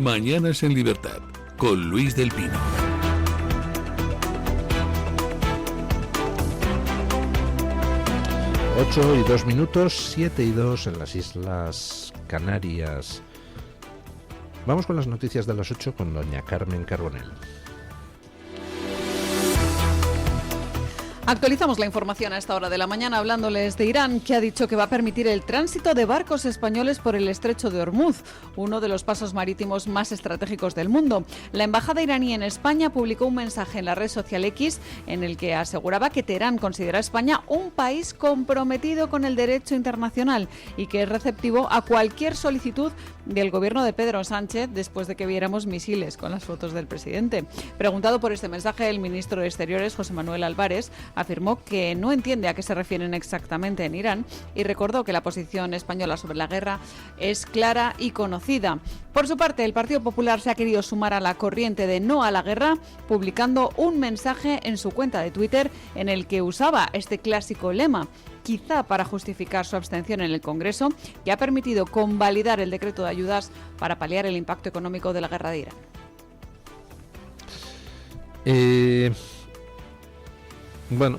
Mañanas en Libertad, con Luis del Pino. 8:02, 7:02 en las Islas Canarias. Vamos con las noticias de las 8 con doña Carmen Carbonell. Actualizamos la información a esta hora de la mañana hablándoles de Irán, que ha dicho que va a permitir el tránsito de barcos españoles por el estrecho de Ormuz, uno de los pasos marítimos más estratégicos del mundo. La embajada iraní en España publicó un mensaje en la red social X en el que aseguraba que Teherán considera a España un país comprometido con el derecho internacional y que es receptivo a cualquier solicitud del gobierno de Pedro Sánchez después de que viéramos misiles con las fotos del presidente. Preguntado por este mensaje, el ministro de Exteriores, José Manuel Álvarez, afirmó que no entiende a qué se refieren exactamente en Irán y recordó que la posición española sobre la guerra es clara y conocida. Por su parte, el Partido Popular se ha querido sumar a la corriente de no a la guerra, publicando un mensaje en su cuenta de Twitter en el que usaba este clásico lema, quizá para justificar su abstención en el Congreso, que ha permitido convalidar el decreto de ayudas para paliar el impacto económico de la guerra de Irán. Bueno,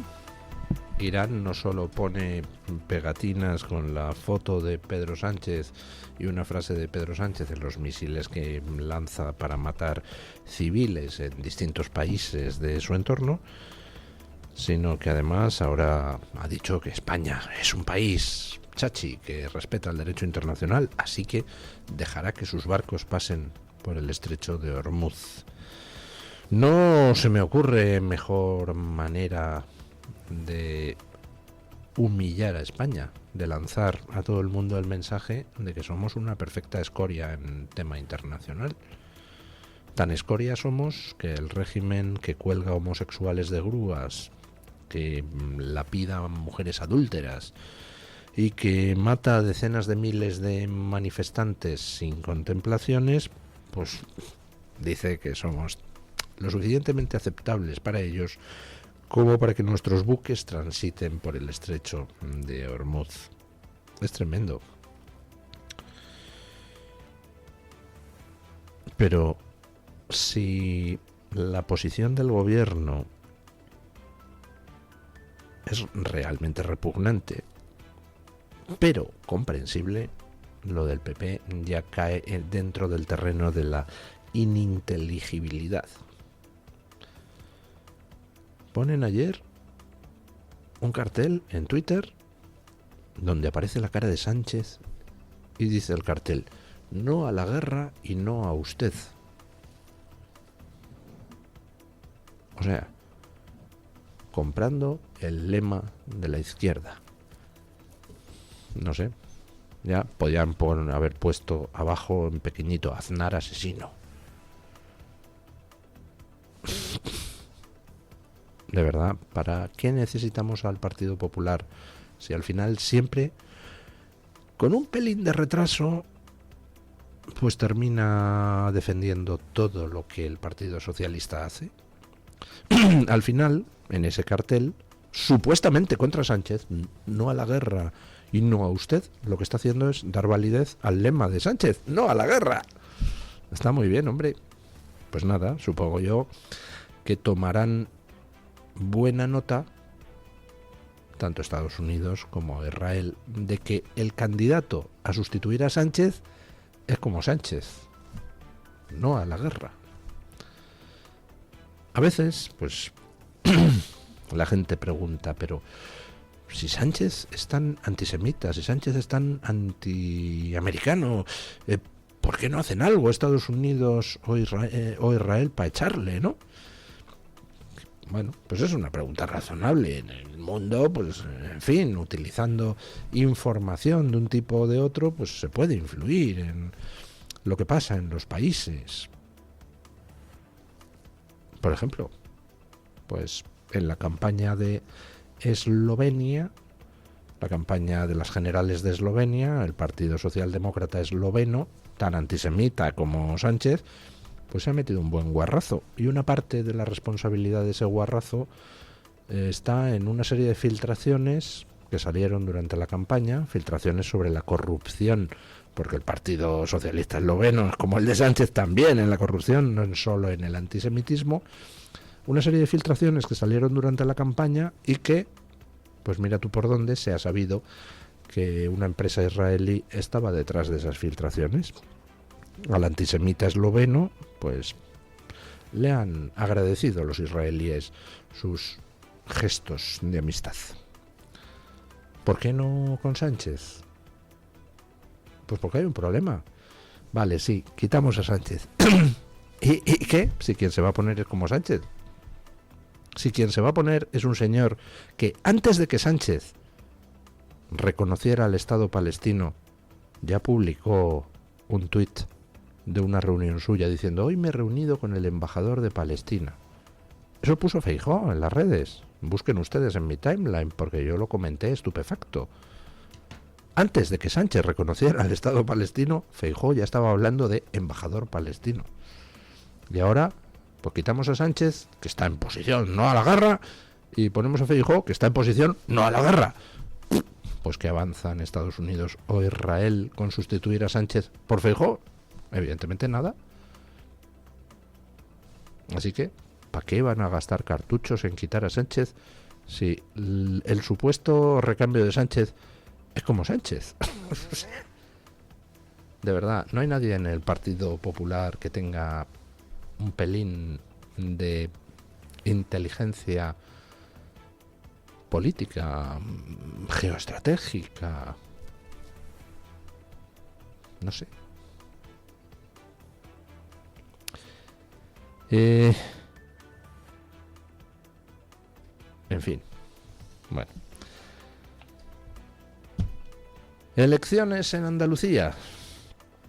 Irán no solo pone pegatinas con la foto de Pedro Sánchez y una frase de Pedro Sánchez en los misiles que lanza para matar civiles en distintos países de su entorno, sino que además ahora ha dicho que España es un país chachi que respeta el derecho internacional, así que dejará que sus barcos pasen por el estrecho de Ormuz. No se me ocurre mejor manera de humillar a España, de lanzar a todo el mundo el mensaje de que somos una perfecta escoria en tema internacional. Tan escoria somos que el régimen que cuelga homosexuales de grúas, que lapida a mujeres adúlteras y que mata a decenas de miles de manifestantes sin contemplaciones, pues dice que somos lo suficientemente aceptables para ellos como para que nuestros buques transiten por el estrecho de Ormuz. Es tremendo. Pero si la posición del gobierno es realmente repugnante, pero comprensible, lo del PP ya cae dentro del terreno de la ininteligibilidad. Ponen ayer un cartel en Twitter donde aparece la cara de Sánchez y dice el cartel: no a la guerra y no a usted. O sea, comprando el lema de la izquierda. No sé, ya podían haber puesto abajo en pequeñito: Aznar asesino. De verdad, ¿para qué necesitamos al Partido Popular si al final siempre, con un pelín de retraso, pues termina defendiendo todo lo que el Partido Socialista hace? Al final, en ese cartel, supuestamente contra Sánchez, no a la guerra y no a usted, lo que está haciendo es dar validez al lema de Sánchez: no a la guerra. Está muy bien, hombre. Pues nada, supongo yo que tomarán buena nota, tanto Estados Unidos como Israel, de que el candidato a sustituir a Sánchez es como Sánchez: no a la guerra. A veces, pues, la gente pregunta, pero si Sánchez es tan antisemita, si Sánchez es tan antiamericano, ¿por qué no hacen algo Estados Unidos o Israel para echarle, no? Bueno, pues es una pregunta razonable. En el mundo, pues, en fin, utilizando información de un tipo o de otro, pues se puede influir en lo que pasa en los países. Por ejemplo, pues en la campaña de Eslovenia, la campaña de las generales de Eslovenia, el Partido Socialdemócrata esloveno, tan antisemita como Sánchez, pues se ha metido un buen guarrazo, y una parte de la responsabilidad de ese guarrazo está en una serie de filtraciones que salieron durante la campaña, filtraciones sobre la corrupción, porque el Partido Socialista Esloveno es como el de Sánchez también en la corrupción, no solo en el antisemitismo. Una serie de filtraciones que salieron durante la campaña y que, pues mira tú por dónde, se ha sabido que una empresa israelí estaba detrás de esas filtraciones. Al antisemita esloveno, pues le han agradecido los israelíes sus gestos de amistad. ¿Por qué no con Sánchez? Pues porque hay un problema. Vale, sí, quitamos a Sánchez. ¿Y qué? Si quien se va a poner es como Sánchez. Si quien se va a poner es un señor que antes de que Sánchez reconociera al Estado palestino, ya publicó un tuit de una reunión suya diciendo: hoy me he reunido con el embajador de Palestina. Eso puso Feijóo en las redes. Busquen ustedes en mi timeline porque yo lo comenté estupefacto. Antes de que Sánchez reconociera al Estado palestino, Feijóo ya estaba hablando de embajador palestino. Y ahora, pues quitamos a Sánchez, que está en posición no a la guerra, y ponemos a Feijóo, que está en posición no a la guerra. Pues que avanzan Estados Unidos o Israel con sustituir a Sánchez por Feijóo. Evidentemente nada. Así que, ¿para qué van a gastar cartuchos en quitar a Sánchez si el supuesto recambio de Sánchez es como Sánchez? De verdad, no hay nadie en el Partido Popular que tenga un pelín de inteligencia política, geoestratégica, no sé. En fin, bueno. Elecciones en Andalucía.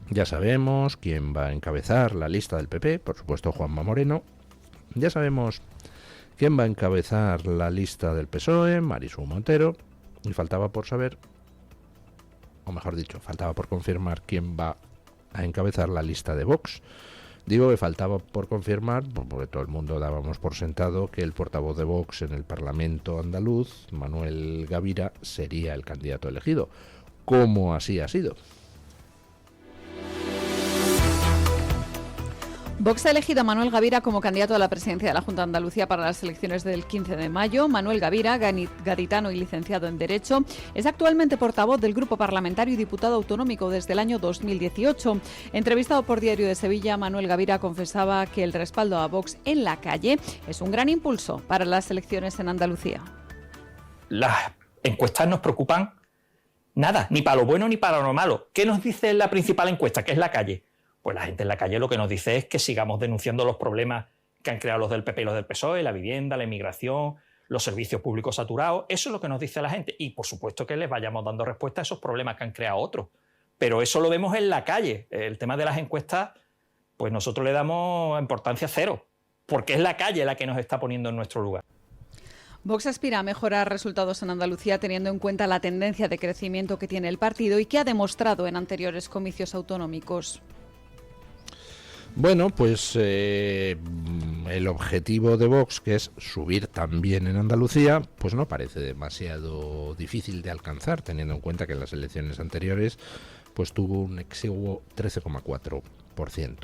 Ya sabemos quién va a encabezar la lista del PP, por supuesto Juanma Moreno. Ya sabemos quién va a encabezar la lista del PSOE, Marisú Montero. Y faltaba por saber, o mejor dicho, faltaba por confirmar quién va a encabezar la lista de Vox. Digo que faltaba por confirmar, porque todo el mundo dábamos por sentado que el portavoz de Vox en el Parlamento andaluz, Manuel Gavira, sería el candidato elegido. ¿Cómo así ha sido? Vox ha elegido a Manuel Gavira como candidato a la presidencia de la Junta de Andalucía para las elecciones del 15 de mayo. Manuel Gavira, gaditano y licenciado en Derecho, es actualmente portavoz del Grupo Parlamentario y diputado autonómico desde el año 2018. Entrevistado por Diario de Sevilla, Manuel Gavira confesaba que el respaldo a Vox en la calle es un gran impulso para las elecciones en Andalucía. Las encuestas nos preocupan nada, ni para lo bueno ni para lo malo. ¿Qué nos dice la principal encuesta, que es la calle? Pues la gente en la calle lo que nos dice es que sigamos denunciando los problemas que han creado los del PP y los del PSOE, la vivienda, la inmigración, los servicios públicos saturados. Eso es lo que nos dice la gente. Y por supuesto que les vayamos dando respuesta a esos problemas que han creado otros. Pero eso lo vemos en la calle. El tema de las encuestas, pues nosotros le damos importancia cero, porque es la calle la que nos está poniendo en nuestro lugar. Vox aspira a mejorar resultados en Andalucía teniendo en cuenta la tendencia de crecimiento que tiene el partido y que ha demostrado en anteriores comicios autonómicos. Bueno, pues el objetivo de Vox, que es subir también en Andalucía, pues no parece demasiado difícil de alcanzar, teniendo en cuenta que en las elecciones anteriores pues tuvo un exiguo 13,4%.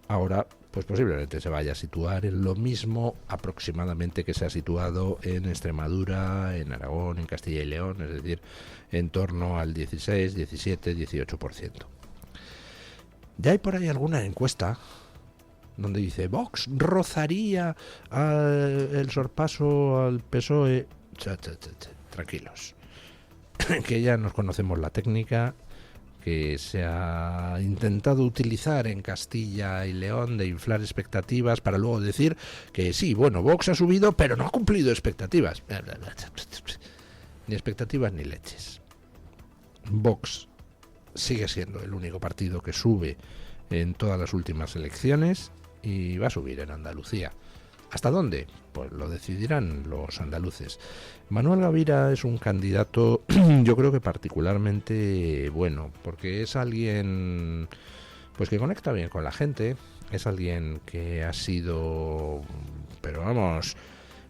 Ahora, pues posiblemente se vaya a situar en lo mismo aproximadamente que se ha situado en Extremadura, en Aragón, en Castilla y León, es decir, en torno al 16, 17, 18%. Ya hay por ahí alguna encuesta donde dice Vox rozaría el sorpaso al PSOE. Tranquilos, que ya nos conocemos la técnica que se ha intentado utilizar en Castilla y León de inflar expectativas para luego decir que sí, bueno, Vox ha subido pero no ha cumplido expectativas. Ni expectativas ni leches. Vox sigue siendo el único partido que sube en todas las últimas elecciones y va a subir en Andalucía. ¿Hasta dónde? Pues lo decidirán los andaluces. Manuel Gavira es un candidato, yo creo que particularmente bueno, porque es alguien pues que conecta bien con la gente, es alguien que ha sido, pero vamos,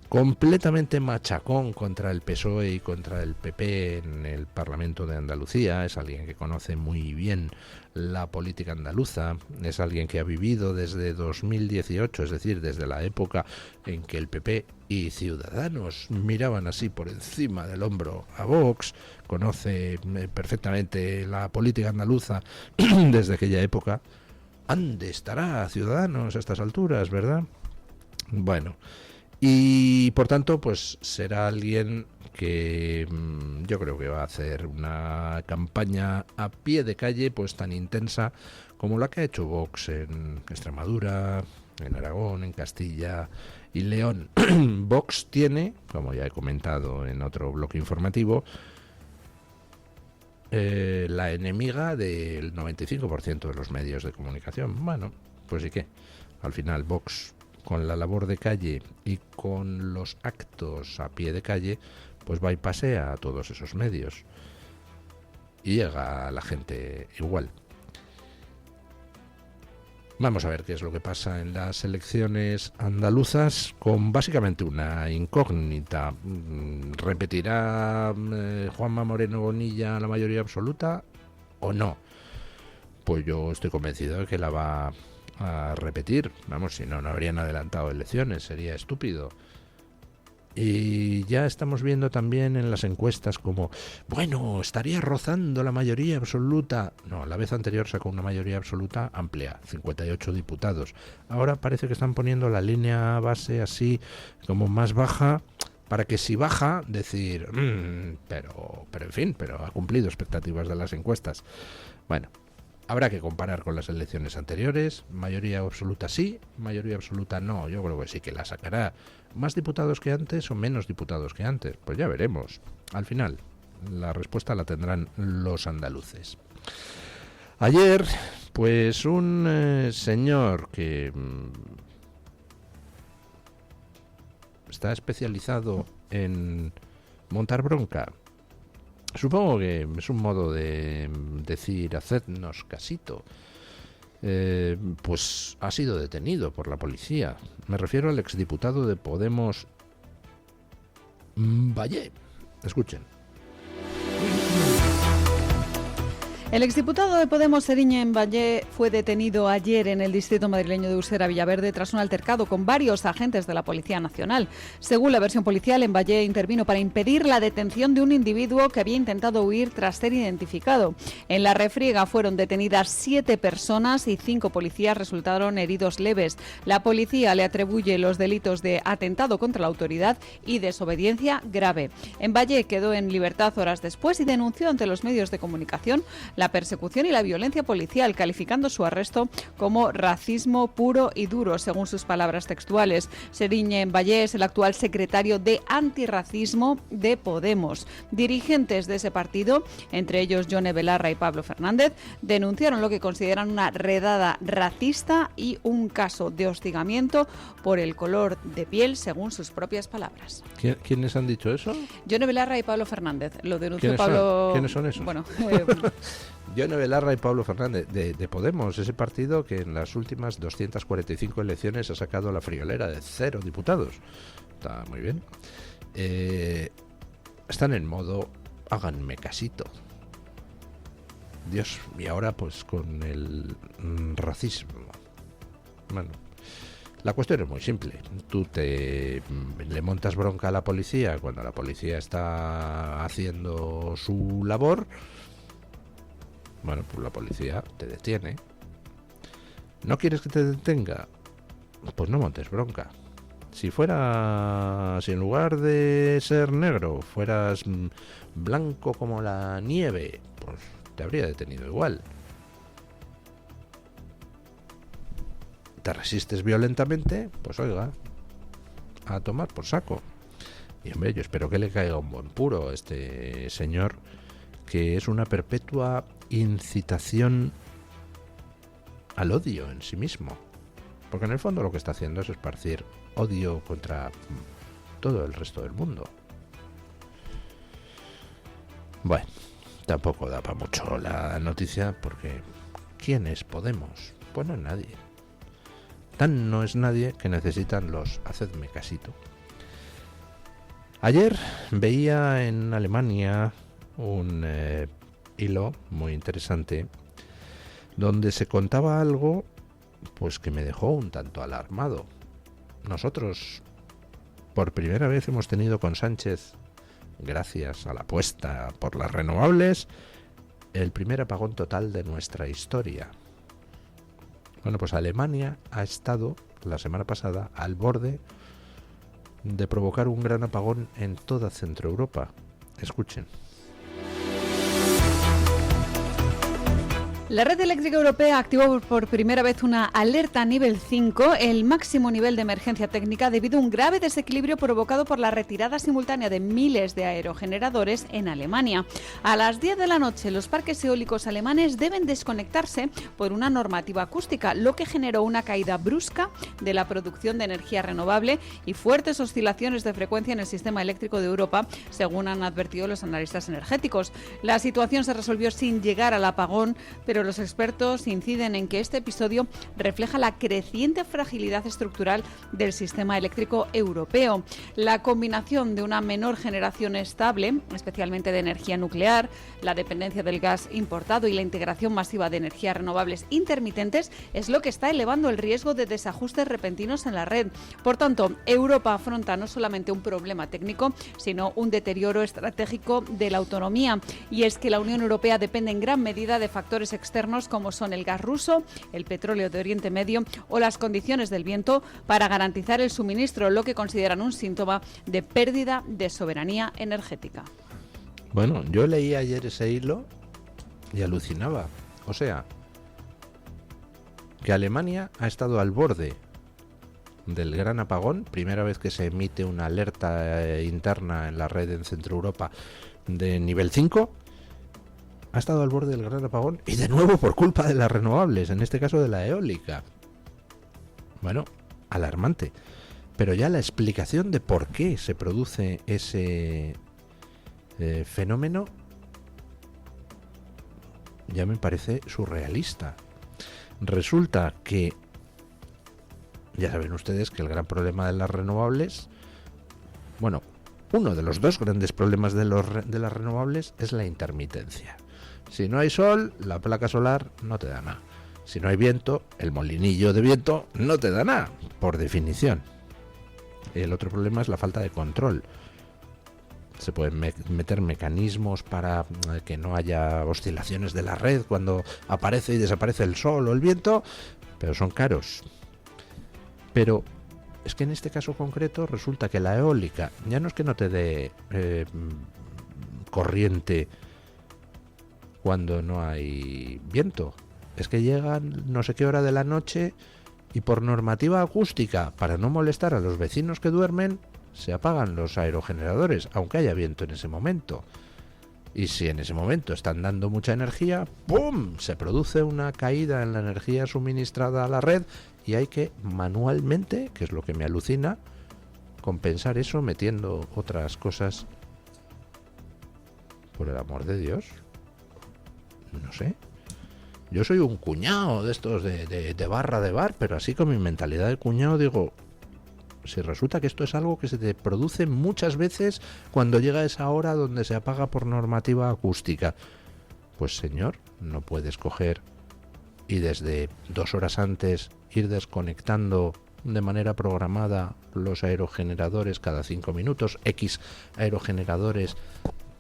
completamente machacón contra el PSOE y contra el PP en el Parlamento de Andalucía. Es alguien que conoce muy bien la política andaluza, es alguien que ha vivido desde 2018, es decir, desde la época en que el PP y Ciudadanos miraban así por encima del hombro a Vox. Conoce perfectamente la política andaluza desde aquella época. ¿Dónde estará Ciudadanos a estas alturas, verdad? Bueno, y por tanto, pues será alguien que yo creo que va a hacer una campaña a pie de calle pues tan intensa como la que ha hecho Vox en Extremadura, en Aragón, en Castilla y León. Vox tiene, como ya he comentado en otro bloque informativo, la enemiga del 95% de los medios de comunicación. Bueno, pues sí que al final Vox, con la labor de calle y con los actos a pie de calle, pues va y pasea a todos esos medios y llega a la gente igual. Vamos a ver qué es lo que pasa en las elecciones andaluzas, con básicamente una incógnita. ¿Repetirá Juanma Moreno Bonilla la mayoría absoluta o no? Pues yo estoy convencido de que la va a repetir. Vamos, si no, no habrían adelantado elecciones, sería estúpido. Y ya estamos viendo también en las encuestas como, bueno, estaría rozando la mayoría absoluta. No, la vez anterior sacó una mayoría absoluta amplia, 58 diputados. Ahora parece que están poniendo la línea base así como más baja, para que si baja, decir, pero en fin, pero ha cumplido expectativas de las encuestas. Bueno, habrá que comparar con las elecciones anteriores. Mayoría absoluta sí, mayoría absoluta no. Yo creo que sí que la sacará. ¿Más diputados que antes o menos diputados que antes? Pues ya veremos. Al final, la respuesta la tendrán los andaluces. Ayer, pues un señor que está especializado en montar bronca. Supongo que es un modo de decir, hacednos casito. Pues ha sido detenido por la policía. Me refiero al exdiputado de Podemos, Valle. Escuchen. El exdiputado de Podemos, Seriña Valle, fue detenido ayer en el distrito madrileño de Usera, Villaverde, tras un altercado con varios agentes de la Policía Nacional. Según la versión policial, Valle intervino para impedir la detención de un individuo que había intentado huir tras ser identificado. En la refriega fueron detenidas 7 personas y 5 policías resultaron heridos leves. La policía le atribuye los delitos de atentado contra la autoridad y desobediencia grave. Valle quedó en libertad horas después y denunció ante los medios de comunicación la persecución y la violencia policial, calificando su arresto como racismo puro y duro, según sus palabras textuales. Seriña Valle es el actual secretario de antirracismo de Podemos. Dirigentes de ese partido, entre ellos Yone Belarra y Pablo Fernández, denunciaron lo que consideran una redada racista y un caso de hostigamiento por el color de piel, según sus propias palabras. ¿Quiénes han dicho eso? Yone Belarra y Pablo Fernández. Lo denunció ¿Quiénes son esos? Bueno, Yone Belarra y Pablo Fernández, de Podemos, ese partido que en las últimas 245 elecciones ha sacado la friolera de 0 diputados. Está muy bien. Están en modo, háganme casito. Dios, y ahora pues con el racismo. Bueno, la cuestión es muy simple. Tú le montas bronca a la policía cuando la policía está haciendo su labor. Bueno, pues la policía te detiene. ¿No quieres que te detenga? Pues no montes bronca. Si en lugar de ser negro fueras blanco como la nieve, pues te habría detenido igual. Te resistes violentamente, pues oiga, a tomar por saco. Y hombre, yo espero que le caiga un buen puro a este señor, que es una perpetua incitación al odio en sí mismo, porque en el fondo lo que está haciendo es esparcir odio contra todo el resto del mundo. Bueno, tampoco da para mucho la noticia, porque ¿quién es Podemos? Pues no es nadie. Tan no es nadie que necesitan los hacedme casito. Ayer veía en Alemania un hilo muy interesante donde se contaba algo pues que me dejó un tanto alarmado. Nosotros por primera vez hemos tenido con Sánchez, gracias a la apuesta por las renovables, el primer apagón total de nuestra historia. Bueno, pues Alemania ha estado la semana pasada al borde de provocar un gran apagón en toda Centroeuropa. Escuchen. La Red Eléctrica Europea activó por primera vez una alerta nivel 5, el máximo nivel de emergencia técnica, debido a un grave desequilibrio provocado por la retirada simultánea de miles de aerogeneradores en Alemania. A las 10 de la noche, los parques eólicos alemanes deben desconectarse por una normativa acústica, lo que generó una caída brusca de la producción de energía renovable y fuertes oscilaciones de frecuencia en el sistema eléctrico de Europa, según han advertido los analistas energéticos. La situación se resolvió sin llegar al apagón, pero los expertos inciden en que este episodio refleja la creciente fragilidad estructural del sistema eléctrico europeo. La combinación de una menor generación estable, especialmente de energía nuclear, la dependencia del gas importado y la integración masiva de energías renovables intermitentes es lo que está elevando el riesgo de desajustes repentinos en la red. Por tanto, Europa afronta no solamente un problema técnico, sino un deterioro estratégico de la autonomía. Y es que la Unión Europea depende en gran medida de factores externos como son el gas ruso, el petróleo de Oriente Medio o las condiciones del viento para garantizar el suministro, lo que consideran un síntoma de pérdida de soberanía energética. Bueno, yo leí ayer ese hilo y alucinaba. O sea, que Alemania ha estado al borde del gran apagón, primera vez que se emite una alerta interna en la red en Centroeuropa de nivel 5, ha estado al borde del gran apagón y de nuevo por culpa de las renovables, en este caso de la eólica. Bueno, alarmante. Pero ya la explicación de por qué se produce ese fenómeno ya me parece surrealista. Resulta que, ya saben ustedes que el gran problema de las renovables, bueno, uno de los dos grandes problemas de las renovables es la intermitencia. Si no hay sol, la placa solar no te da nada. Si no hay viento, el molinillo de viento no te da nada, por definición. El otro problema es la falta de control. Se pueden meter mecanismos para que no haya oscilaciones de la red cuando aparece y desaparece el sol o el viento, pero son caros. Pero es que en este caso concreto resulta que la eólica ya no es que no te dé corriente cuando no hay viento, es que llegan no sé qué hora de la noche y por normativa acústica, para no molestar a los vecinos que duermen, se apagan los aerogeneradores, aunque haya viento en ese momento. Y si en ese momento están dando mucha energía, ¡pum!, se produce una caída en la energía suministrada a la red y hay que manualmente, que es lo que me alucina, compensar eso metiendo otras cosas. Por el amor de Dios. No sé. Yo soy un cuñado de estos de barra de bar, pero así con mi mentalidad de cuñado digo, si resulta que esto es algo que se te produce muchas veces cuando llega esa hora donde se apaga por normativa acústica, pues señor, no puedes coger y desde 2 horas antes ir desconectando de manera programada los aerogeneradores cada 5 minutos, X aerogeneradores,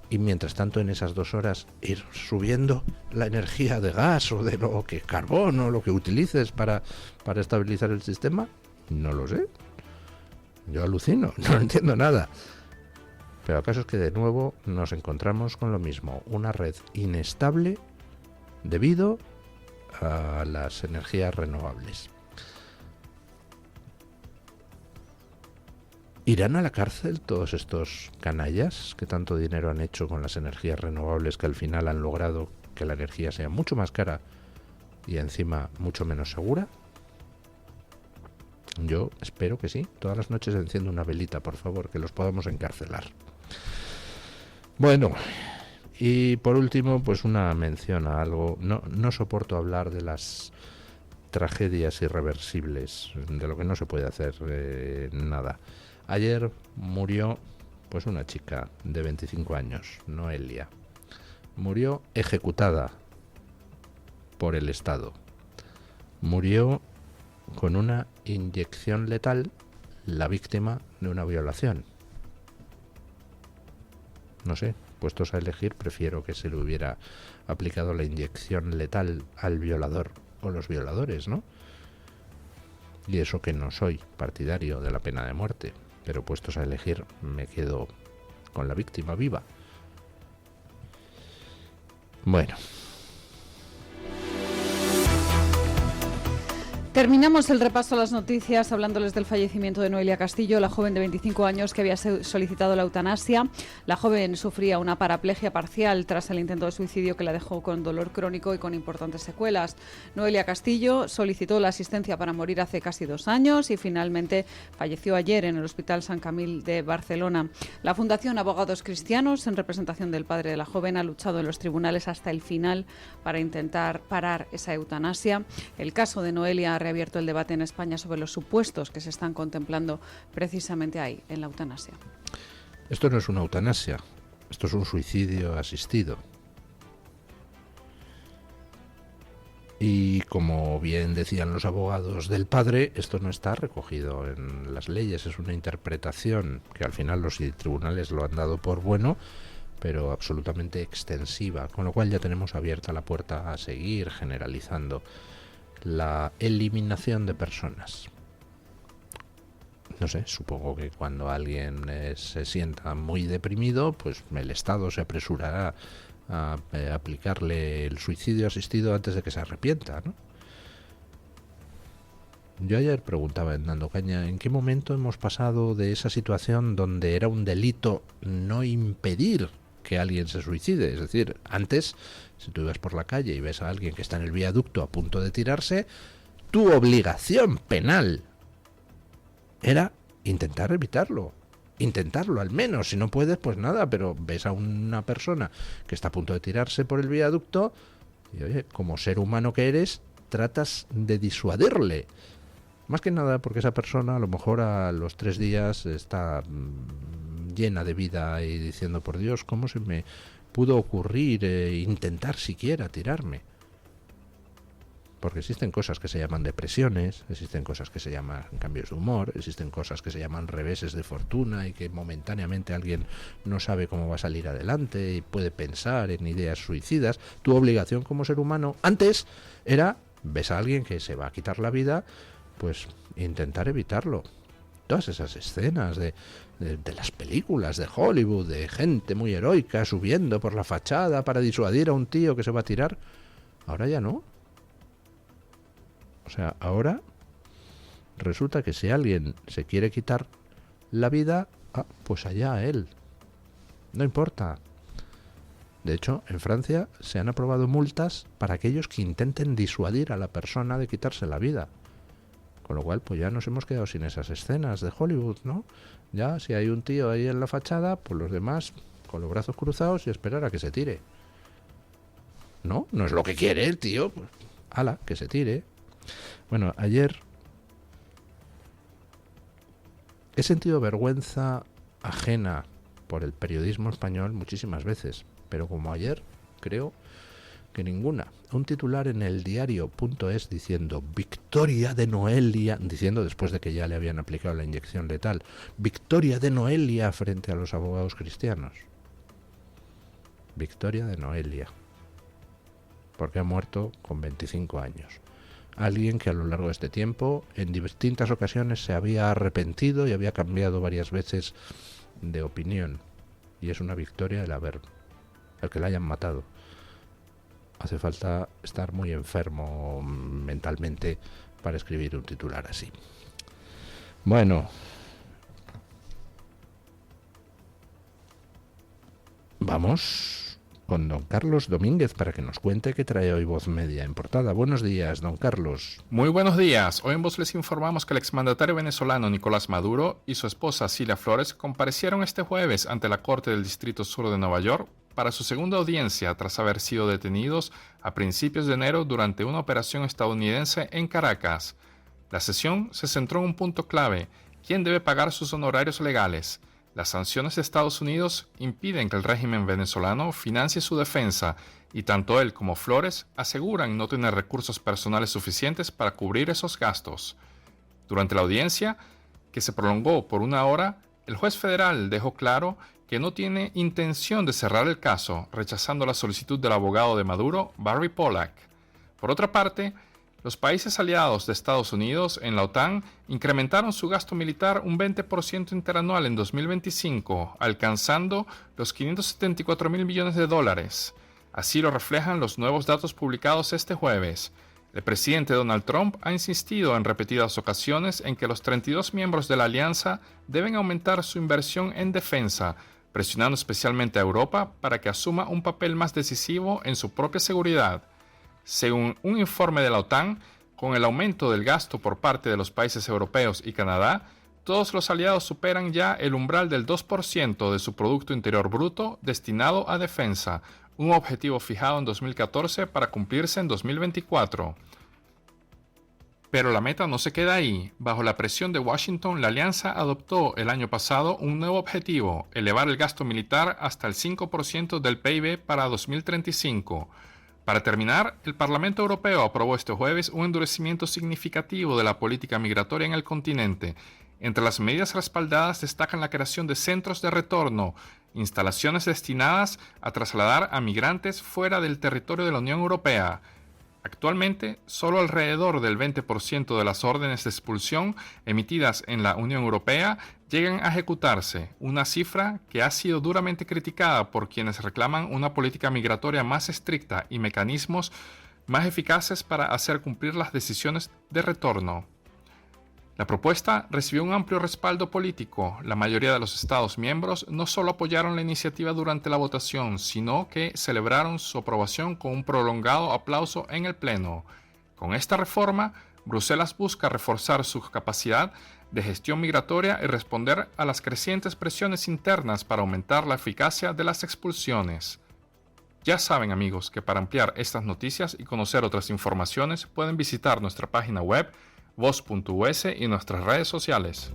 y mientras tanto en esas 2 horas ir subiendo la energía de gas o de lo que carbón o lo que utilices para estabilizar el sistema. No lo sé. Yo alucino, no entiendo nada. Pero el caso es que de nuevo nos encontramos con lo mismo, una red inestable debido a las energías renovables. ¿Irán a la cárcel todos estos canallas que tanto dinero han hecho con las energías renovables, que al final han logrado que la energía sea mucho más cara y encima mucho menos segura? Yo espero que sí. Todas las noches enciendo una velita, por favor, que los podamos encarcelar. Bueno, y por último, pues una mención a algo. No soporto hablar de las tragedias irreversibles, de lo que no se puede hacer nada. Ayer murió Pues una chica de 25 años, Noelia, murió ejecutada por el Estado. Murió con una inyección letal, la víctima de una violación. No sé, puestos a elegir, prefiero que se le hubiera aplicado la inyección letal al violador o los violadores, ¿no? Y eso que no soy partidario de la pena de muerte, pero puestos a elegir me quedo con la víctima viva. Bueno. Terminamos el repaso a las noticias hablándoles del fallecimiento de Noelia Castillo, la joven de 25 años que había solicitado la eutanasia. La joven sufría una paraplegia parcial tras el intento de suicidio que la dejó con dolor crónico y con importantes secuelas. Noelia Castillo solicitó la asistencia para morir hace casi 2 años y finalmente falleció ayer en el Hospital Sant Camil de Barcelona. La Fundación Abogados Cristianos, en representación del padre de la joven, ha luchado en los tribunales hasta el final para intentar parar esa eutanasia. El caso de Noelia ha reabierto el debate en España sobre los supuestos que se están contemplando precisamente ahí, en la eutanasia. Esto no es una eutanasia, esto es un suicidio asistido. Y como bien decían los abogados del padre, esto no está recogido en las leyes, es una interpretación que al final los tribunales lo han dado por bueno, pero absolutamente extensiva, con lo cual ya tenemos abierta la puerta a seguir generalizando la eliminación de personas. No sé, supongo que cuando alguien se sienta muy deprimido, pues el Estado se apresurará a aplicarle el suicidio asistido antes de que se arrepienta, ¿no? Yo ayer preguntaba en Dando Caña, ¿en qué momento hemos pasado de esa situación donde era un delito no impedir que alguien se suicide? Es decir, antes, si tú ibas por la calle y ves a alguien que está en el viaducto a punto de tirarse, tu obligación penal era intentar evitarlo. Intentarlo al menos, si no puedes, pues nada, pero ves a una persona que está a punto de tirarse por el viaducto y, oye, como ser humano que eres, tratas de disuadirle. Más que nada porque esa persona a lo mejor a los 3 días está llena de vida y diciendo, por Dios, ¿cómo se me pudo ocurrir intentar siquiera tirarme? Porque existen cosas que se llaman depresiones, existen cosas que se llaman cambios de humor, existen cosas que se llaman reveses de fortuna y que momentáneamente alguien no sabe cómo va a salir adelante y puede pensar en ideas suicidas. Tu obligación como ser humano antes era, ves a alguien que se va a quitar la vida, pues intentar evitarlo. Todas esas escenas de las películas de Hollywood, de gente muy heroica subiendo por la fachada para disuadir a un tío que se va a tirar, ahora ya no. O sea, ahora resulta que si alguien se quiere quitar la vida, pues allá él. No importa. De hecho, en Francia se han aprobado multas para aquellos que intenten disuadir a la persona de quitarse la vida. Con lo cual, pues ya nos hemos quedado sin esas escenas de Hollywood, ¿no? Ya, si hay un tío ahí en la fachada, pues los demás con los brazos cruzados y esperar a que se tire. No, no es lo que quiere el tío. Pues, ala, que se tire. Bueno, ayer he sentido vergüenza ajena por el periodismo español muchísimas veces, pero como ayer, creo que ninguna. Un titular en el diario.es diciendo victoria de Noelia, diciendo después de que ya le habían aplicado la inyección letal, victoria de Noelia frente a los abogados cristianos. Victoria de Noelia, porque ha muerto con 25 años. Alguien que a lo largo de este tiempo, en distintas ocasiones, se había arrepentido y había cambiado varias veces de opinión. Y es una victoria el que la hayan matado. Hace falta estar muy enfermo mentalmente para escribir un titular así. Bueno. Vamos con don Carlos Domínguez para que nos cuente qué trae hoy Voz Media en portada. Buenos días, don Carlos. Muy buenos días. Hoy en Voz les informamos que el exmandatario venezolano Nicolás Maduro y su esposa Cilia Flores comparecieron este jueves ante la Corte del Distrito Sur de Nueva York para su segunda audiencia tras haber sido detenidos a principios de enero durante una operación estadounidense en Caracas. La sesión se centró en un punto clave: ¿quién debe pagar sus honorarios legales? Las sanciones de Estados Unidos impiden que el régimen venezolano financie su defensa y tanto él como Flores aseguran no tener recursos personales suficientes para cubrir esos gastos. Durante la audiencia, que se prolongó por 1 hora, el juez federal dejó claro que no tiene intención de cerrar el caso, rechazando la solicitud del abogado de Maduro, Barry Pollack. Por otra parte, los países aliados de Estados Unidos en la OTAN incrementaron su gasto militar un 20% interanual en 2025, alcanzando los $574.000 millones. Así lo reflejan los nuevos datos publicados este jueves. El presidente Donald Trump ha insistido en repetidas ocasiones en que los 32 miembros de la alianza deben aumentar su inversión en defensa, presionando especialmente a Europa para que asuma un papel más decisivo en su propia seguridad. Según un informe de la OTAN, con el aumento del gasto por parte de los países europeos y Canadá, todos los aliados superan ya el umbral del 2% de su Producto Interior Bruto destinado a defensa, un objetivo fijado en 2014 para cumplirse en 2024. Pero la meta no se queda ahí. Bajo la presión de Washington, la alianza adoptó el año pasado un nuevo objetivo: elevar el gasto militar hasta el 5% del PIB para 2035. Para terminar, el Parlamento Europeo aprobó este jueves un endurecimiento significativo de la política migratoria en el continente. Entre las medidas respaldadas destacan la creación de centros de retorno, instalaciones destinadas a trasladar a migrantes fuera del territorio de la Unión Europea. Actualmente, solo alrededor del 20% de las órdenes de expulsión emitidas en la Unión Europea llegan a ejecutarse, una cifra que ha sido duramente criticada por quienes reclaman una política migratoria más estricta y mecanismos más eficaces para hacer cumplir las decisiones de retorno. La propuesta recibió un amplio respaldo político. La mayoría de los Estados miembros no solo apoyaron la iniciativa durante la votación, sino que celebraron su aprobación con un prolongado aplauso en el Pleno. Con esta reforma, Bruselas busca reforzar su capacidad de gestión migratoria y responder a las crecientes presiones internas para aumentar la eficacia de las expulsiones. Ya saben, amigos, que para ampliar estas noticias y conocer otras informaciones pueden visitar nuestra página web voz.us y nuestras redes sociales.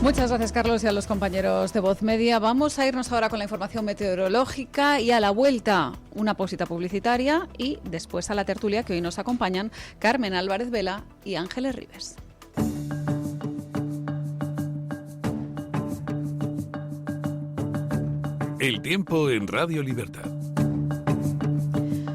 Muchas gracias, Carlos, y a los compañeros de Voz Media. Vamos a irnos ahora con la información meteorológica y a la vuelta una pausita publicitaria y después a la tertulia que hoy nos acompañan Carmen Álvarez Vela y Ángeles Ribes. El tiempo en Radio Libertad.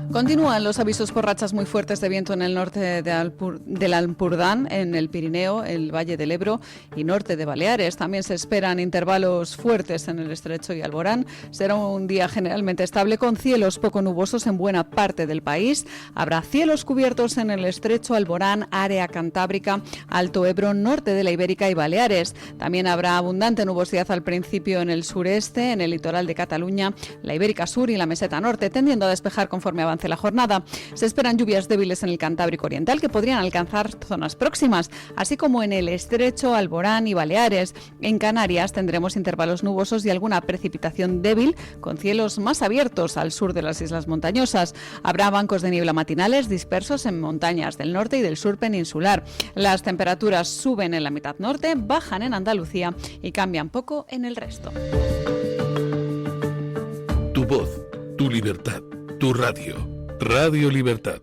Continúan los avisos por rachas muy fuertes de viento en el norte del Ampurdán, en el Pirineo, el Valle del Ebro y norte de Baleares. También se esperan intervalos fuertes en el Estrecho y Alborán. Será un día generalmente estable con cielos poco nubosos en buena parte del país. Habrá cielos cubiertos en el Estrecho, Alborán, área cantábrica, Alto Ebro, norte de la Ibérica y Baleares. También habrá abundante nubosidad al principio en el sureste, en el litoral de Cataluña, la Ibérica Sur y la Meseta Norte, tendiendo a despejar conforme avance la jornada. Se esperan lluvias débiles en el Cantábrico Oriental que podrían alcanzar zonas próximas, así como en el Estrecho, Alborán y Baleares. En Canarias tendremos intervalos nubosos y alguna precipitación débil, con cielos más abiertos al sur de las islas montañosas. Habrá bancos de niebla matinales dispersos en montañas del norte y del sur peninsular. Las temperaturas suben en la mitad norte, bajan en Andalucía y cambian poco en el resto. Tu voz, tu libertad, tu radio. Radio Libertad.